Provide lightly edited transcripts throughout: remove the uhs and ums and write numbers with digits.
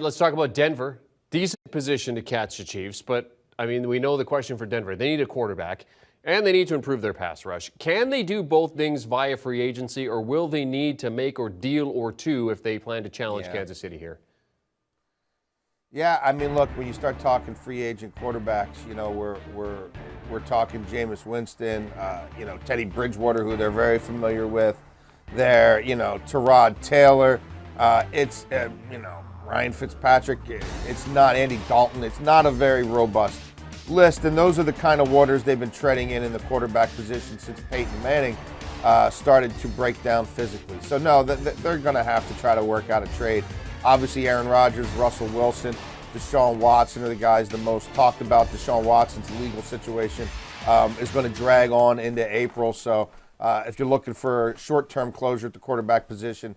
Let's talk about Denver. Decent position to catch the Chiefs, but I mean, we know the question for Denver. They need a quarterback, and they need to improve their pass rush. Can they do both things via free agency, or will they need to make a deal or two if they plan to challenge Kansas City here? Yeah, I mean, look, when you start talking free agent quarterbacks, you know, we're talking Jameis Winston, you know, Teddy Bridgewater, who they're very familiar with. There, you know, Tyrod Taylor. You know, Ryan Fitzpatrick. It's not Andy Dalton. It's not a very robust list, and those are the kind of waters they've been treading in the quarterback position since Peyton Manning started to break down physically. So no, they're going to have to try to work out a trade. Obviously, Aaron Rodgers, Russell Wilson, Deshaun Watson are the guys the most talked about. Deshaun Watson's legal situation is going to drag on into April. So if you're looking for short-term closure at the quarterback position,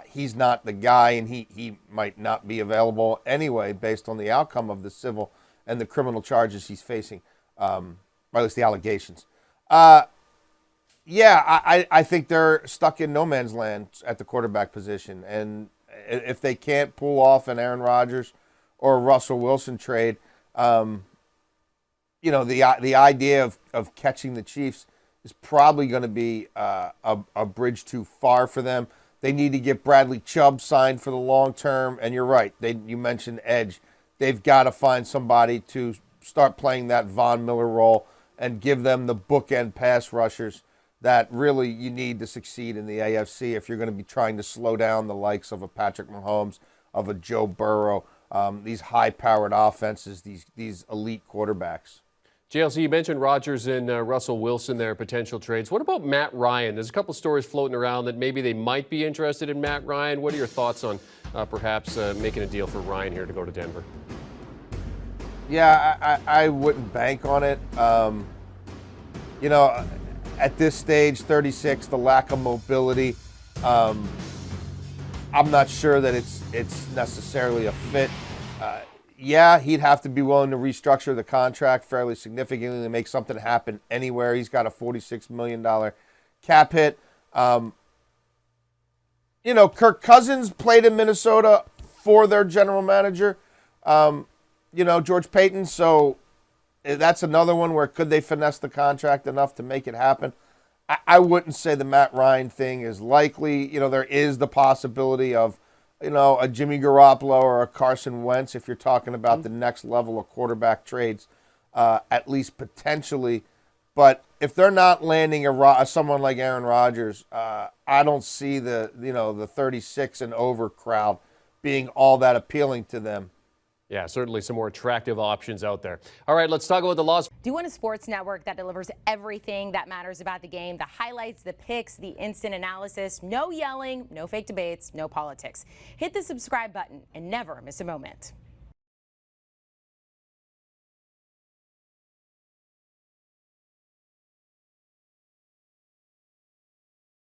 he's not the guy, and he might not be available anyway based on the outcome of the civil and the criminal charges he's facing, or at least the allegations. I think they're stuck in no man's land at the quarterback position. And if they can't pull off an Aaron Rodgers or a Russell Wilson trade, you know, the idea of catching the Chiefs is probably going to be a bridge too far for them. They need to get Bradley Chubb signed for the long term. And you're right, you mentioned edge. They've got to find somebody to start playing that Von Miller role and give them the bookend pass rushers that really you need to succeed in the AFC if you're going to be trying to slow down the likes of a Patrick Mahomes, of a Joe Burrow, these high-powered offenses, these elite quarterbacks. JLC, you mentioned Rodgers and Russell Wilson there, potential trades. What about Matt Ryan? There's a couple stories floating around that maybe they might be interested in Matt Ryan. What are your thoughts on perhaps making a deal for Ryan here to go to Denver? Yeah, I wouldn't bank on it. You know, at this stage, 36, the lack of mobility, I'm not sure that it's necessarily a fit. Yeah, he'd have to be willing to restructure the contract fairly significantly to make something happen anywhere. He's got a $46 million cap hit. You know, Kirk Cousins played in Minnesota for their general manager, you know, George Payton. So that's another one where could they finesse the contract enough to make it happen? I wouldn't say the Matt Ryan thing is likely. You know, there is the possibility of, you know, a Jimmy Garoppolo or a Carson Wentz if you're talking about the next level of quarterback trades, at least potentially. But if they're not landing someone like Aaron Rodgers, I don't see the 36 and over crowd being all that appealing to them. Yeah, certainly some more attractive options out there. All right, let's talk about the Las. Do you want a sports network that delivers everything that matters about the game? The highlights, the picks, the instant analysis, no yelling, no fake debates, no politics. Hit the subscribe button and never miss a moment.